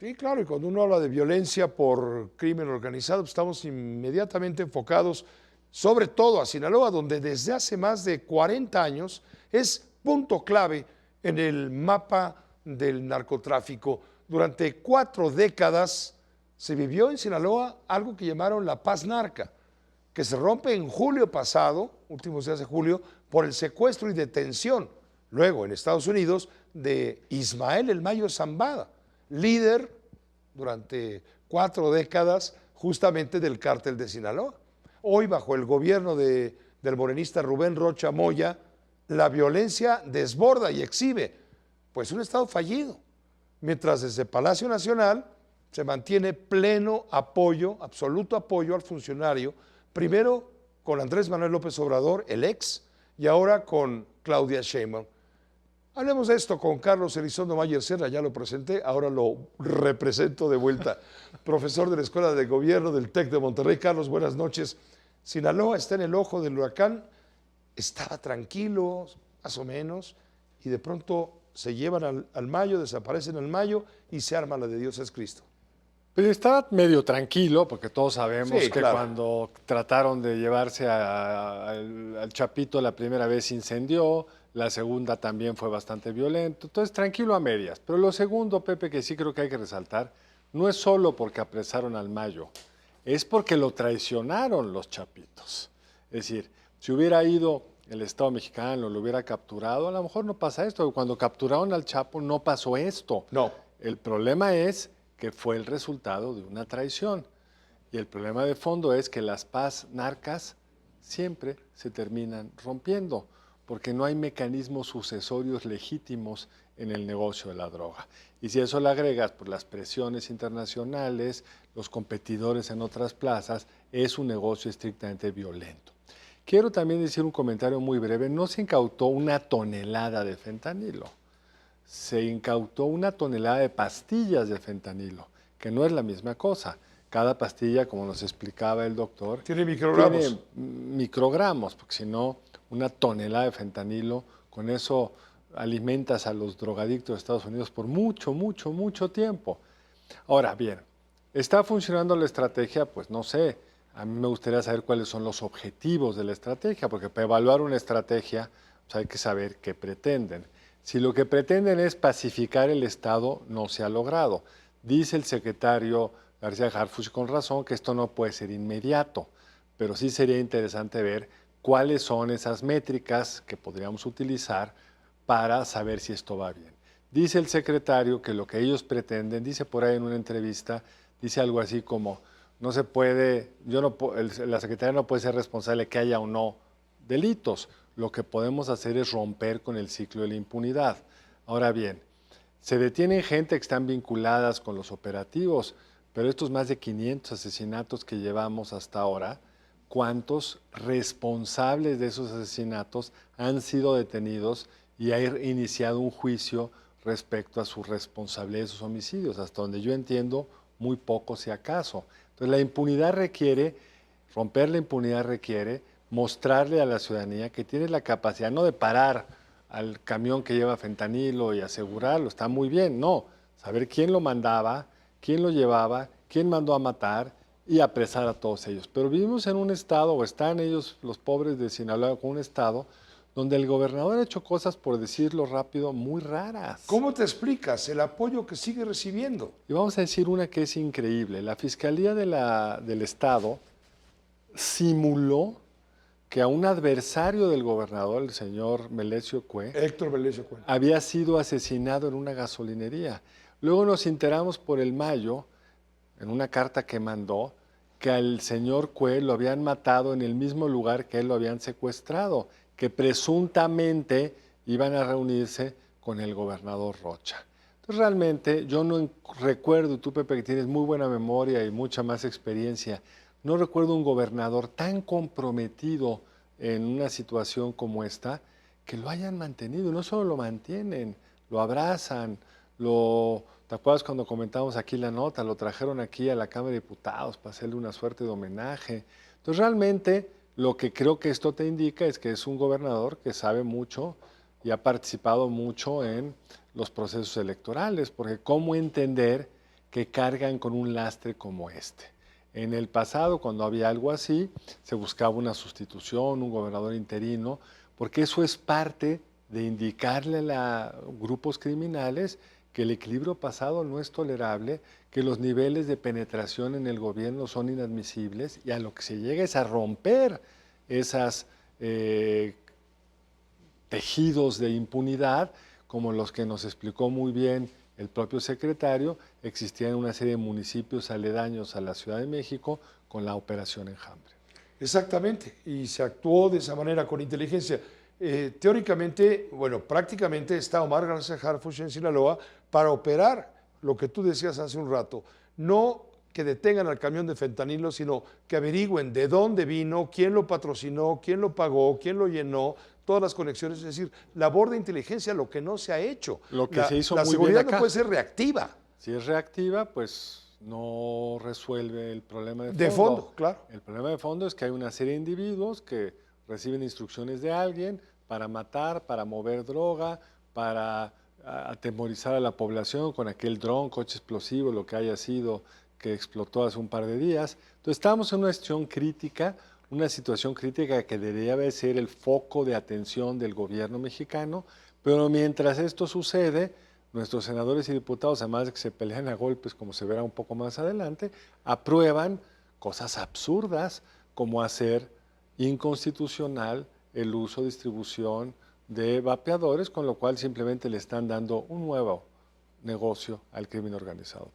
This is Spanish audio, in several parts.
Sí, claro, y cuando uno habla de violencia por crimen organizado, pues estamos inmediatamente enfocados sobre todo a Sinaloa, donde desde hace más de 40 años es punto clave en el mapa del narcotráfico. Durante 4 décadas se vivió en Sinaloa algo que llamaron la paz narca, que se rompe en julio pasado, últimos días de julio, por el secuestro y detención, luego en Estados Unidos, de Ismael El Mayo Zambada, líder durante 4 décadas justamente del cártel de Sinaloa. Hoy, bajo el gobierno del morenista Rubén Rocha Moya, la violencia desborda y exhibe pues un Estado fallido, mientras desde Palacio Nacional se mantiene pleno apoyo, absoluto apoyo al funcionario, primero con Andrés Manuel López Obrador, el ex, y ahora con Claudia Sheinbaum. Hablemos de esto con Carlos Elizondo Mayer Serra, ya lo presenté, ahora lo represento de vuelta. Profesor de la Escuela de Gobierno del TEC de Monterrey. Carlos, buenas noches. Sinaloa está en el ojo del huracán, estaba tranquilo, más o menos, y de pronto se llevan al Mayo, desaparecen al Mayo y se arma la de Dios es Cristo. Pero estaba medio tranquilo, porque todos sabemos Sí, que claro. cuando trataron de llevarse al Chapito la primera vez incendió, la segunda también fue bastante violento, entonces tranquilo a medias. Pero lo segundo, Pepe, que sí creo que hay que resaltar, no es solo porque apresaron al Mayo, es porque lo traicionaron los Chapitos. Es decir, si hubiera ido el Estado mexicano, lo hubiera capturado, a lo mejor no pasa esto. Cuando capturaron al Chapo no pasó esto. No. El problema es que fue el resultado de una traición. Y el problema de fondo es que las paz narcas siempre se terminan rompiendo, porque no hay mecanismos sucesorios legítimos en el negocio de la droga. Y si eso le agregas por las presiones internacionales, los competidores en otras plazas, es un negocio estrictamente violento. Quiero también decir un comentario muy breve. No se incautó una tonelada de fentanilo. Se incautó una tonelada de pastillas de fentanilo, que no es la misma cosa. Cada pastilla, como nos explicaba el doctor, Tiene microgramos. tiene microgramos, porque si no, una tonelada de fentanilo, con eso alimentas a los drogadictos de Estados Unidos por mucho, mucho, mucho tiempo. Ahora bien, ¿está funcionando la estrategia? Pues no sé. A mí me gustaría saber cuáles son los objetivos de la estrategia, porque para evaluar una estrategia pues hay que saber qué pretenden. Si lo que pretenden es pacificar el Estado, no se ha logrado. Dice el secretario García Harfuch con razón que esto no puede ser inmediato, pero sí sería interesante ver cuáles son esas métricas que podríamos utilizar para saber si esto va bien. Dice el secretario que lo que ellos pretenden, dice por ahí en una entrevista, dice algo así como, no se puede, la secretaria no puede ser responsable de que haya o no delitos. Lo que podemos hacer es romper con el ciclo de la impunidad. Ahora bien, se detienen gente que están vinculadas con los operativos, pero estos más de 500 asesinatos que llevamos hasta ahora, ¿cuántos responsables de esos asesinatos han sido detenidos y ha iniciado un juicio respecto a su responsabilidad de esos homicidios? Hasta donde yo entiendo, muy poco si acaso. Entonces la impunidad requiere, romper la impunidad requiere mostrarle a la ciudadanía que tiene la capacidad no de parar al camión que lleva fentanilo y asegurarlo, está muy bien, no, saber quién lo mandaba, quién lo llevaba, quién mandó a matar y apresar a todos ellos. Pero vivimos en un estado, o están ellos, los pobres de Sinaloa, con un estado donde el gobernador ha hecho cosas, por decirlo rápido, muy raras. ¿Cómo te explicas el apoyo que sigue recibiendo? Y vamos a decir una que es increíble. La Fiscalía del Estado simuló que a un adversario del gobernador, el señor Melesio Cue, Héctor Vélez Cuenta. había sido asesinado en una gasolinería. Luego nos enteramos por el Mayo, en una carta que mandó, que al señor Cue lo habían matado en el mismo lugar que él lo habían secuestrado, que presuntamente iban a reunirse con el gobernador Rocha. Entonces realmente yo no recuerdo, tú Pepe que tienes muy buena memoria y mucha más experiencia, no recuerdo un gobernador tan comprometido en una situación como esta que lo hayan mantenido. No solo lo mantienen, lo abrazan, ¿te acuerdas cuando comentamos aquí la nota? Lo trajeron aquí a la Cámara de Diputados para hacerle una suerte de homenaje. Entonces realmente lo que creo que esto te indica es que es un gobernador que sabe mucho y ha participado mucho en los procesos electorales, porque cómo entender que cargan con un lastre como este. En el pasado, cuando había algo así, se buscaba una sustitución, un gobernador interino, porque eso es parte de indicarle a grupos criminales que el equilibrio pasado no es tolerable, que los niveles de penetración en el gobierno son inadmisibles y a lo que se llega es a romper esas tejidos de impunidad, como los que nos explicó muy bien el propio secretario. Existían una serie de municipios aledaños a la Ciudad de México con la Operación Enjambre. Exactamente, y se actuó de esa manera con inteligencia. Teóricamente, bueno, prácticamente está Omar García Harfuch en Sinaloa para operar lo que tú decías hace un rato, no que detengan al camión de fentanilo, sino que averigüen de dónde vino, quién lo patrocinó, quién lo pagó, quién lo llenó, todas las conexiones, es decir, labor de inteligencia, lo que no se ha hecho. Lo que se hizo la muy seguridad bien acá. no puede ser reactiva. Si es reactiva, pues no resuelve el problema de fondo. De fondo, claro. El problema de fondo es que hay una serie de individuos que reciben instrucciones de alguien para matar, para mover droga, para atemorizar a la población con aquel dron, coche explosivo, lo que haya sido, que explotó hace un par de días. Entonces estamos en una situación crítica que debería ser el foco de atención del gobierno mexicano, pero mientras esto sucede, nuestros senadores y diputados, además de que se pelean a golpes, como se verá un poco más adelante, aprueban cosas absurdas como hacer inconstitucional el uso, distribución de vapeadores, con lo cual simplemente le están dando un nuevo negocio al crimen organizado.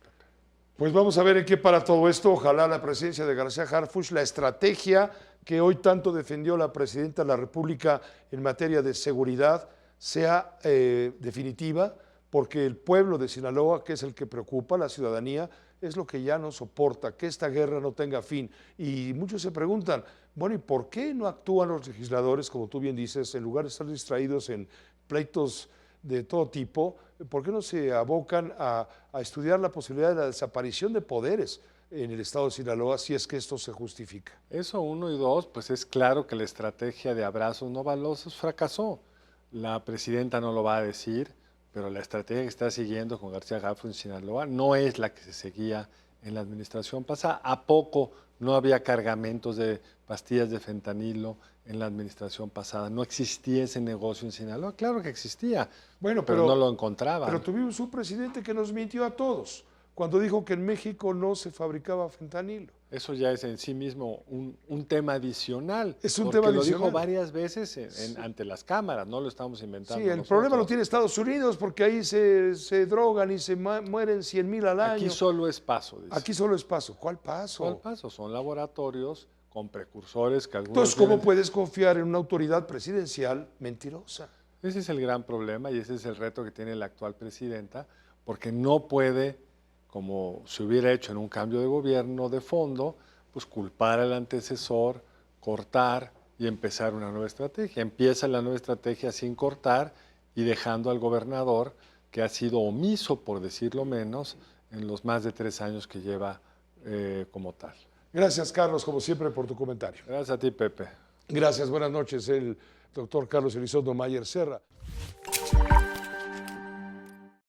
Pues vamos a ver en qué para todo esto. Ojalá la presidencia de García Harfuch, la estrategia que hoy tanto defendió la presidenta de la República en materia de seguridad, sea definitiva, porque el pueblo de Sinaloa, que es el que preocupa, la ciudadanía, es lo que ya no soporta, que esta guerra no tenga fin. Y muchos se preguntan, bueno, ¿y por qué no actúan los legisladores, como tú bien dices, en lugar de estar distraídos en pleitos de todo tipo? ¿Por qué no se abocan a estudiar la posibilidad de la desaparición de poderes en el estado de Sinaloa, si es que esto se justifica? Eso, uno, y dos, pues es claro que la estrategia de abrazos no balosos fracasó. La presidenta no lo va a decir, pero la estrategia que está siguiendo con García Harfuch en Sinaloa no es la que se seguía en la administración pasada. ¿A poco no había cargamentos de pastillas de fentanilo en la administración pasada? ¿No existía ese negocio en Sinaloa? Claro que existía, Bueno, pero no lo encontraban. Pero tuvimos un presidente que nos mintió a todos cuando dijo que en México no se fabricaba fentanilo. Eso ya es en sí mismo un tema adicional. Es un porque tema lo adicional. dijo varias veces ante las cámaras, no lo estamos inventando Sí, el nosotros. problema lo tiene Estados Unidos porque ahí se drogan y se mueren 100,000 al año. Aquí solo es paso, dice. Aquí solo es paso. ¿Cuál paso? ¿Cuál paso? Son laboratorios con precursores que algunos... Entonces, ¿cómo puedes confiar en una autoridad presidencial mentirosa? Ese es el gran problema y ese es el reto que tiene la actual presidenta, porque no puede, como se hubiera hecho en un cambio de gobierno de fondo, pues culpar al antecesor, cortar y empezar una nueva estrategia. Empieza la nueva estrategia sin cortar y dejando al gobernador, que ha sido omiso, por decirlo menos, en los más de 3 años que lleva como tal. Gracias, Carlos, como siempre, por tu comentario. Gracias a ti, Pepe. Gracias, buenas noches. El doctor Carlos Elizondo Mayer Serra.